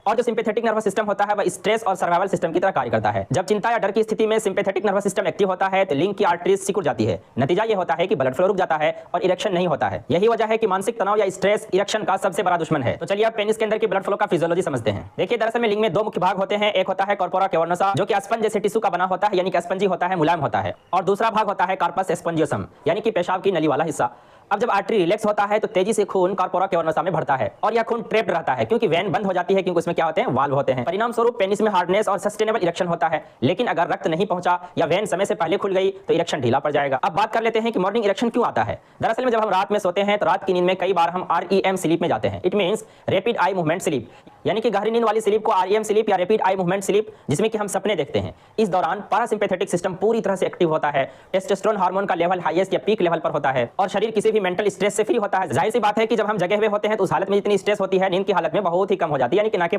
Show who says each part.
Speaker 1: और जो sympathetic nervous system होता है वह स्ट्रेस और सर्वाइवल सिस्टम की तरह कार्य करता है। जब चिंता या डर की स्थिति में सिंपैथेटिक नर्वस सिस्टम एक्टिव होता है तो लिंग की आर्टरीज सिकुड़ जाती है। नतीजा ये होता है कि ब्लड फ्लो रुक जाता है और इरेक्शन नहीं होता है। यही वजह है कि मानसिक तनाव या स्ट्रेस इरेक्शन का सबसे बड़ा दुश्मन है। तो चलिए आप पेनिस के अंदर की ब्लड फ्लो का फिजियोलॉजी समझते हैं। देखिए दरअसल में लिंग में दो मुख्य भाग होते हैं। एक होता है कॉर्पोरा कैवर्नोसा जो कि स्पंज जैसे टिश्यू का बना होता है, यानी कि स्पंजी होता है, मुलायम होता है, और दूसरा भाग होता है कार्पस स्पंजियोसम यानी कि पेशाब की नली वाला हिस्सा। अब जब आर्टरी रिलैक्स होता है तो तेजी से खून कॉर्पोरा कैवर्नोसा में बढ़ता है और यह खून ट्रैप्ड रहता है क्योंकि वेन बंद हो जाती है, क्योंकि उसमें क्या होते हैं, वाल्व होते हैं। परिणाम स्वरूप पेनिस में हार्डनेस और सस्टेनेबल इरेक्शन होता है। लेकिन अगर रक्त नहीं पहुंचा या वेन समय से पहले खुल गई तो इरेक्शन ढीला पड़ जाएगा। अब बात कर लेते हैं कि मॉर्निंग इरेक्शन क्यों आता है। दरअसल में जब हम रात में सोते हैं तो रात की नींद में कई बार हम REM स्लीप में जाते हैं। It means rapid eye movement sleep, यानी कि गहरी नींद वाली स्लीप को REM स्लीप या रैपिड आई मूवमेंट स्लीप, जिसमें कि हम सपने देखते हैं। इस दौरान पैरासिम्पैथेटिक सिस्टम पूरी तरह से एक्टिव होता है, टेस्टोस्टेरोन हार्मोन का लेवल हाईएस्ट या पीक लेवल पर होता है और शरीर किसी भी मेंटल स्ट्रेस से फ्री होता है। जाहिर सी बात है कि जब हम जगे हुए होते हैं तो उस हालत में जितनी स्ट्रेस होती है नींद की हालत में बहुत ही कम हो जाती है, यानी कि ना के